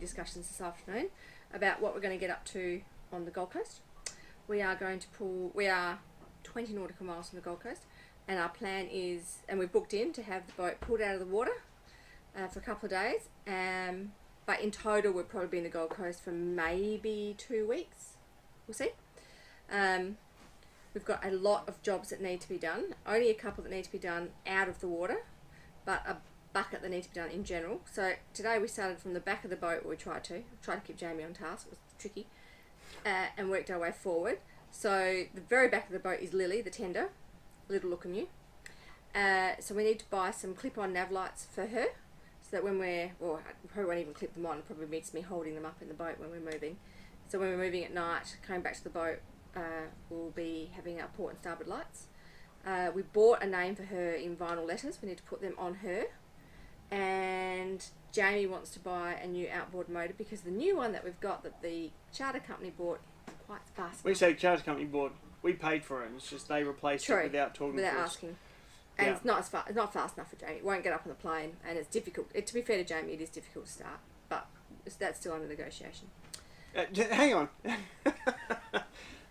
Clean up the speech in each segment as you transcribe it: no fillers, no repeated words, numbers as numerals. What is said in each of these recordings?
discussions this afternoon about what we're going to get up to on the Gold Coast. We are 20 nautical miles from the Gold Coast, and our plan is, and we've booked in to have the boat pulled out of the water for a couple of days, but in total we'll probably be in the Gold Coast for maybe 2 weeks. We'll see. We've got a lot of jobs that need to be done, only a couple that need to be done out of the water, but a bucket that need to be done in general. So today we started from the back of the boat, we tried to keep Jamie on task, it was tricky, and worked our way forward. So the very back of the boat is Lily, the tender, little Lukimyu. So we need to buy some clip-on nav lights for her, so that when we probably won't even clip them on, it probably means me holding them up in the boat when we're moving. So when we're moving at night, coming back to the boat, we'll be having our port and starboard lights. We bought a name for her in vinyl letters, we need to put them on her. And Jamie wants to buy a new outboard motor because the new one that we've got that the charter company bought quite fast. We say charter company bought, we paid for it, and it's just they replaced it without talking to us. Without asking. And it's not fast enough for Jamie. It won't get up on the plane, and it's difficult. To be fair to Jamie, it is difficult to start, but that's still under negotiation. Hang on.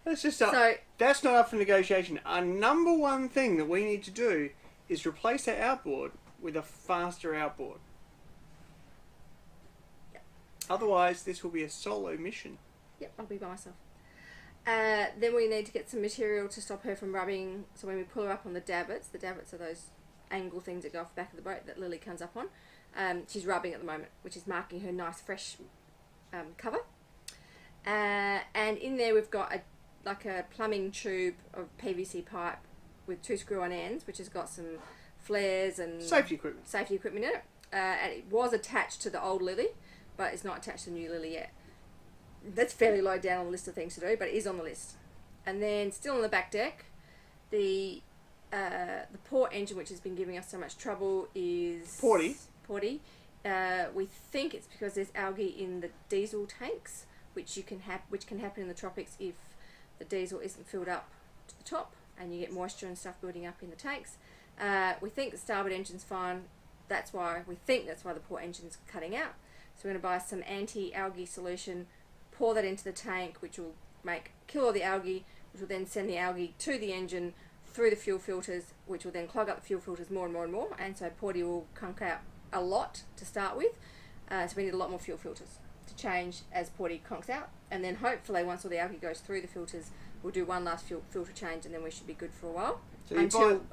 That's just that's not up for negotiation. Our number one thing that we need to do is replace our outboard with a faster outboard. Yep. Otherwise, this will be a solo mission. Yep, I'll be by myself. Then we need to get some material to stop her from rubbing. So when we pull her up on the davits are those angle things that go off the back of the boat that Lily comes up on. She's rubbing at the moment, which is marking her nice fresh cover. And in there we've got a plumbing tube of PVC pipe with 2 screw-on ends, which has got some flares and safety equipment in it. And it was attached to the old Lily, but it's not attached to the new Lily yet. That's fairly low down on the list of things to do, but it is on the list. And then still on the back deck, the port engine, which has been giving us so much trouble, is porty. We think it's because there's algae in the diesel tanks, which can happen in the tropics if the diesel isn't filled up to the top and you get moisture and stuff building up in the tanks. We think the starboard engine's fine. That's why the port engine's cutting out. So we're going to buy some anti-algae solution, pour that into the tank, which will kill all the algae, which will then send the algae to the engine through the fuel filters, which will then clog up the fuel filters more and more and more, and so porty will conk out a lot to start with. So we need a lot more fuel filters to change as porty conks out, and then hopefully once all the algae goes through the filters, we'll do one last filter change, and then we should be good for a while, so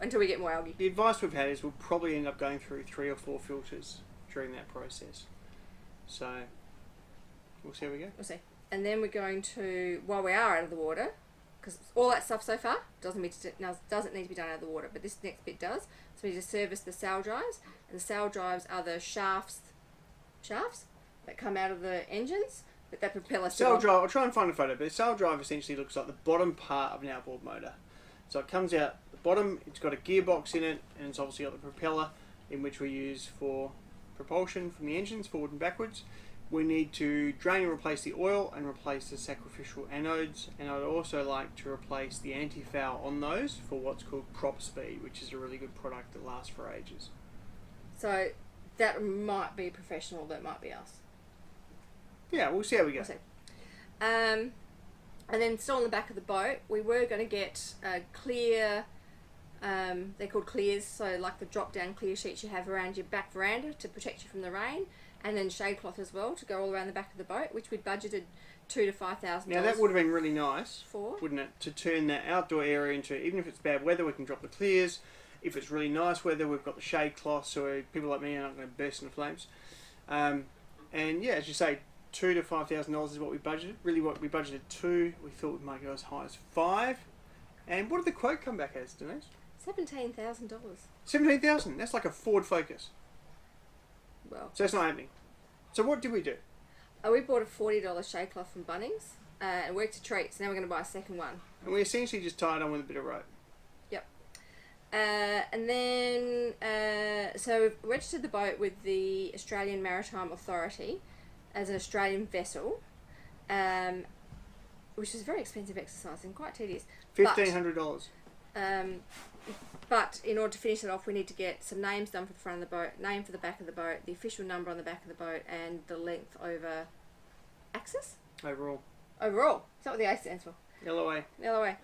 until we get more algae. The advice we've had is we'll probably end up going through 3 or 4 filters during that process. So we'll see how we go. We'll see. And then we're going to, while we are out of the water, because all that stuff so far doesn't need to be done out of the water, but this next bit does. So we need to service the sail drives, and the sail drives are the shafts that come out of the engines that propel us. Sail drive. I'll try and find a photo, but a sail drive essentially looks like the bottom part of an outboard motor. So it comes out the bottom. It's got a gearbox in it, and it's obviously got the propeller, in which we use for propulsion from the engines forward and backwards. We need to drain and replace the oil and replace the sacrificial anodes, and I'd also like to replace the anti-foul on those for what's called prop speed, which is a really good product that lasts for ages. So that might be professional, that might be us. Yeah, we'll see how we go. We'll see. And then still on the back of the boat, we were going to get clear, they're called clears, so like the drop-down clear sheets you have around your back veranda to protect you from the rain, and then shade cloth as well to go all around the back of the boat, which we budgeted $2,000 to $5,000. Now that would have been really nice, wouldn't it? To turn that outdoor area into, even if it's bad weather, we can drop the clears. If it's really nice weather, we've got the shade cloth, so people like me are not going to burst into flames. And yeah, as you say, $2,000 to $5,000 is what we budgeted. Really, what we budgeted $2,000. We thought we might go as high as $5,000. And what did the quote come back as, Denise? $17,000. $17,000. That's like a Ford Focus. Well, so it's not happening. So what did we do? We bought a $40 shade cloth from Bunnings and worked a treat. So now we're going to buy a second one. And we essentially just tied on with a bit of rope. Yep. And then so we've registered the boat with the Australian Maritime Authority as an Australian vessel, which is a very expensive exercise and quite tedious. $1,500. But in order to finish it off, we need to get some names done for the front of the boat, name for the back of the boat, the official number on the back of the boat, and the length over axis. Overall. Overall. Is that what the A stands for? LOA. LOA.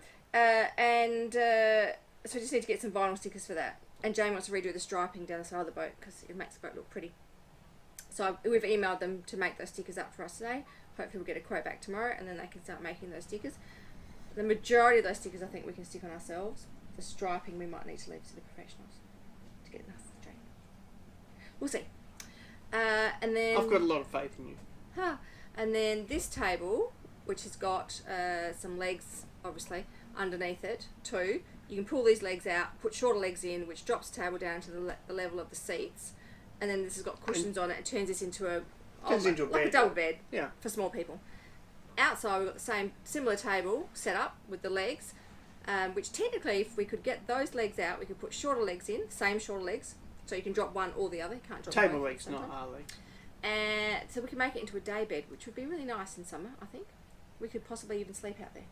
So we just need to get some vinyl stickers for that. And Jane wants to redo the striping down the side of the boat because it makes the boat look pretty. So we've emailed them to make those stickers up for us today. Hopefully we'll get a quote back tomorrow and then they can start making those stickers. The majority of those stickers I think we can stick on ourselves. The striping we might need to leave to the professionals to get enough straight. We'll see. And then I've got a lot of faith in you. And then this table, which has got some legs obviously underneath it too. You can pull these legs out, put shorter legs in, which drops the table down to the level of the seats. And then this has got cushions on it. It turns this into a double bed for small people. Outside we've got the same similar table set up with the legs, which technically if we could get those legs out, we could put shorter legs in, same shorter legs, so you can drop one or the other. You can't drop table both legs, not our legs. And so we can make it into a day bed, which would be really nice in summer. I think we could possibly even sleep out there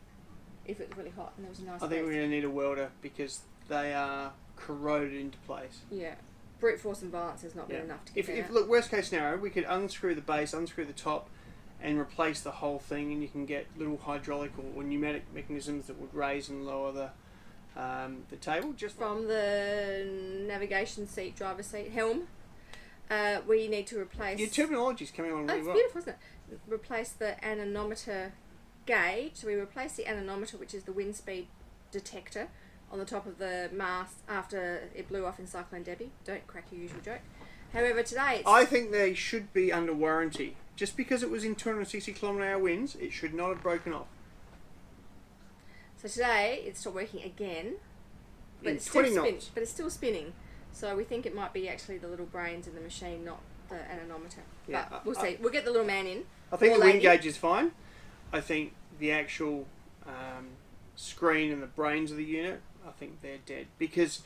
if it was really hot and there was a nice. I think we're going to need a welder because they are corroded into place. Yeah. Brute force and violence has not been enough to get if look, worst case scenario, we could unscrew the base, unscrew the top, and replace the whole thing, and you can get little hydraulic or pneumatic mechanisms that would raise and lower the table. Just from the navigation seat, driver's seat, helm. We need to replace. Your terminology's coming along really well. It's beautiful, isn't it? Replace the anemometer gauge. So we replace the anemometer, which is the wind speed detector, on the top of the mast after it blew off in Cyclone Debbie. Don't crack your usual joke. However, today I think they should be under warranty. Just because it was in 260 km/h winds, it should not have broken off. So today it's still working again, but it's still spinning. So we think it might be actually the little brains in the machine, not the anemometer. Yeah, but we'll see. We'll get the little man in. I think the wind gauge is fine. I think the actual screen and the brains of the unit, I think they're dead. Because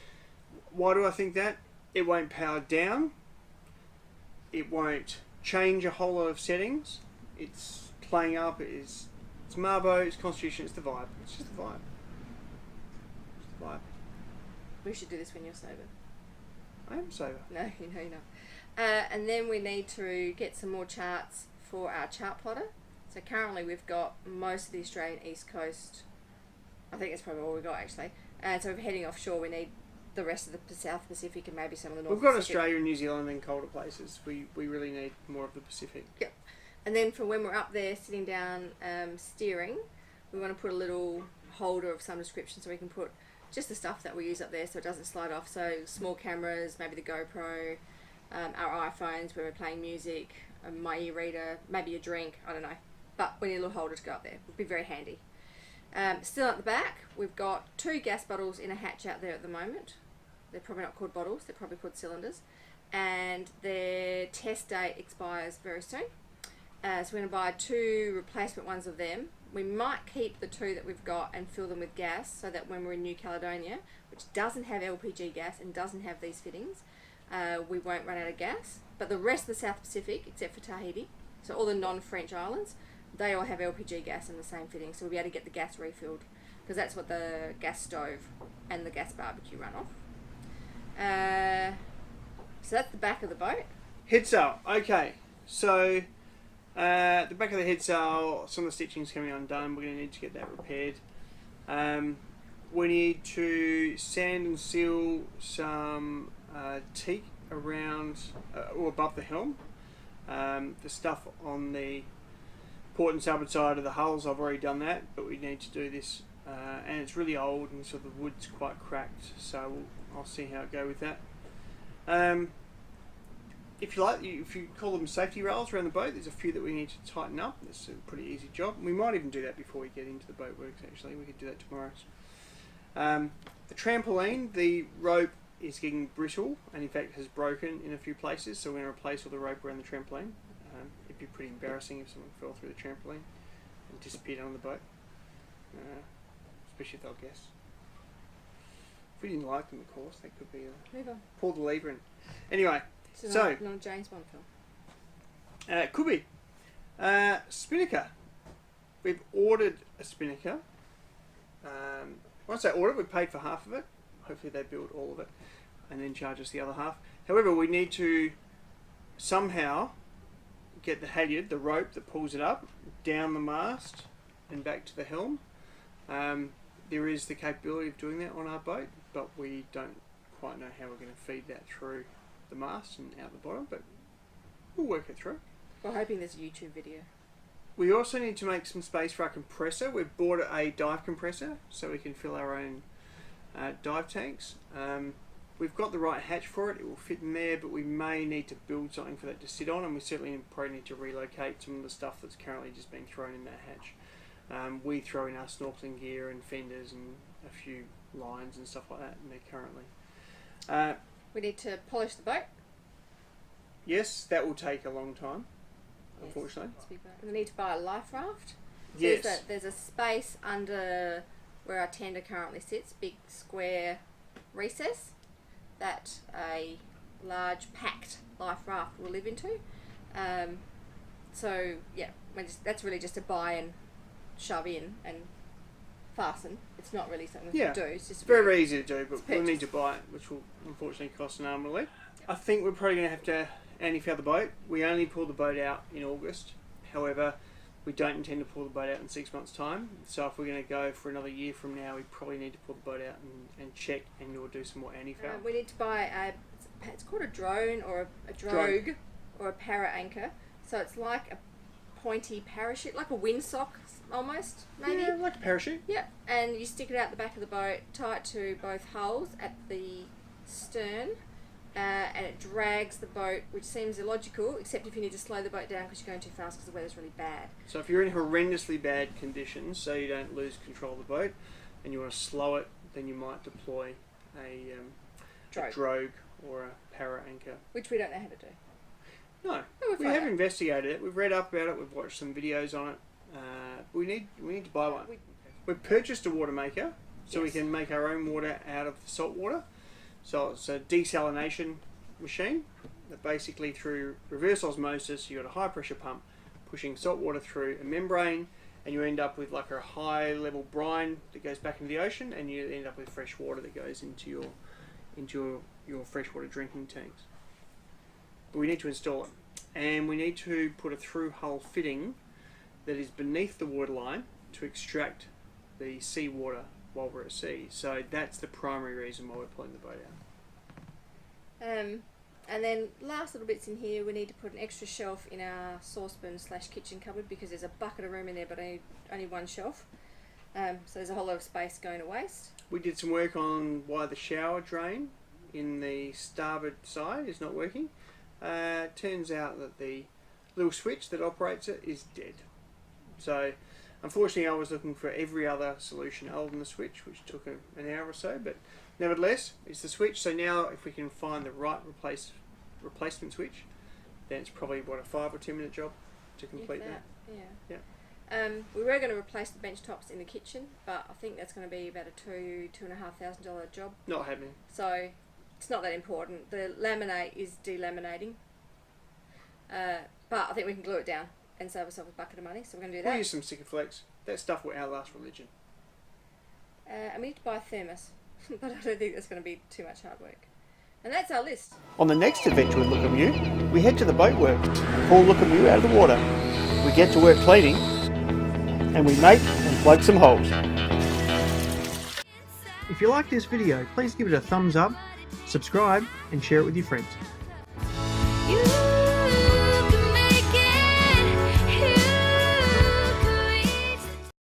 why do I think that? It won't power down. It won't change a whole lot of settings. It's playing up. It's Marbo. It's Constitution. It's the vibe. It's just the vibe. It's the vibe. We should do this when you're sober. I am sober. No, you're not. And then we need to get some more charts for our chart plotter. So currently we've got most of the Australian East Coast. I think that's probably all we've got actually. And so we're heading offshore. We need the rest of the South Pacific and maybe some of the North Pacific. We've got Pacific. Australia and New Zealand and colder places. We really need more of the Pacific. Yep. And then for when we're up there sitting down steering, we want to put a little holder of some description so we can put just the stuff that we use up there so it doesn't slide off. So small cameras, maybe the GoPro, our iPhones when we're playing music, my e-reader, maybe a drink, I don't know. But we need a little holder to go up there. It would be very handy. Still at the back, we've got 2 gas bottles in a hatch out there at the moment. They're probably not called bottles, they're probably called cylinders. And their test date expires very soon. So we're going to buy 2 replacement ones of them. We might keep the 2 that we've got and fill them with gas so that when we're in New Caledonia, which doesn't have LPG gas and doesn't have these fittings, we won't run out of gas. But the rest of the South Pacific, except for Tahiti, so all the non-French islands, they all have LPG gas and the same fitting, so we'll be able to get the gas refilled because that's what the gas stove and the gas barbecue run off. So that's the back of the boat. Head sail. Okay, so the back of the head sail, some of the stitching's coming undone. We're going to need to get that repaired. We need to sand and seal some teak around or above the helm. The stuff on the port and starboard side of the hulls, I've already done that, but we need to do this, and it's really old and so the wood's quite cracked, so I'll see how it go with that. If you like, if you call them safety rails around the boat, there's a few that we need to tighten up. It's a pretty easy job. We might even do that before we get into the boat works actually. We could do that tomorrow. The trampoline, the rope is getting brittle and in fact has broken in a few places, so we're going to replace all the rope around the trampoline. It'd be pretty embarrassing if someone fell through the trampoline and disappeared on the boat, especially if they'll guess. If we didn't like them, of course, that could be pull the lever in. Anyway, so not a James Bond film. It could be spinnaker. We've ordered a spinnaker. Once I ordered, we paid for half of it. hopefully they build all of it and then charge us the other half. However, we need to somehow get the halyard, the rope that pulls it up, down the mast and back to the helm. There is the capability of doing that on our boat, but we don't quite know how we're going to feed that through the mast and out the bottom, but we'll work it through. We're hoping there's a YouTube video. We also need to make some space for our compressor. We've bought a dive compressor so we can fill our own dive tanks. We've got the right hatch for it, it will fit in there, but we may need to build something for that to sit on, and we certainly probably need to relocate some of the stuff that's currently just being thrown in that hatch. We throw in our snorkeling gear and fenders and a few lines and stuff like that in there currently. We need to polish the boat. Yes, that will take a long time, unfortunately. We need to buy a life raft. So Yes. there's a space under where our tender currently sits, big square recess, that a large packed life raft will live into. So yeah, that's really just a buy and shove in and fasten. It's not really something we can do. It's just very easy to do, but we'll need to buy it, which will unfortunately cost an arm and a leg. I think we're probably going to have to anti-foul the boat. We only pull the boat out in August. However, we don't intend to pull the boat out in 6 months' time. So if we're going to go for another year from now, we probably need to pull the boat out and check, and we'll do some more anti-foul. We need to buy it's called a drone or a drogue or a para anchor. So it's like a pointy parachute, like a windsock almost, maybe. Yeah, like a parachute. Yeah, and you stick it out the back of the boat, tie it to both hulls at the stern, and it drags the boat, which seems illogical, except if you need to slow the boat down because you're going too fast because the weather's really bad. So if you're in horrendously bad conditions, so you don't lose control of the boat, and you want to slow it, then you might deploy a drogue or a para anchor. Which we don't know how to do. No, we have investigated it. We've read up about it. We've watched some videos on it. We need to buy one. We've purchased a water maker, so we can make our own water out of the salt water. So it's a desalination machine that basically, through reverse osmosis, you've got a high pressure pump pushing salt water through a membrane, and you end up with like a high level brine that goes back into the ocean, and you end up with fresh water that goes into your freshwater drinking tanks. But we need to install it, and we need to put a through hull fitting that is beneath the waterline to extract the seawater while we're at sea. So that's the primary reason why we're pulling the boat out. And then last little bits in here, we need to put an extra shelf in our saucepan / kitchen cupboard because there's a bucket of room in there but only one shelf. So there's a whole lot of space going to waste. We did some work on why the shower drain in the starboard side is not working. Turns out that the little switch that operates it is dead. So unfortunately I was looking for every other solution other than the switch, which took an hour or so, but nevertheless it's the switch. So now if we can find the right replacement switch, then it's probably what, a 5 or 10 minute job to complete that. Yeah. We were going to replace the bench tops in the kitchen, but I think that's going to be about a $2,500 job. Not happening. So it's not that important. The laminate is delaminating, but I think we can glue it down and save ourselves a bucket of money, so we're going to do that. We'll use some Sikaflex. That stuff will outlast religion. And we need to buy a thermos, but I don't think that's going to be too much hard work. And that's our list. On the next adventure with Lukimyu, we head to the boatwork, pull Lukimyu out of the water. We get to work cleaning, and we make and plug some holes. If you like this video, please give it a thumbs up, subscribe, and share it with your friends.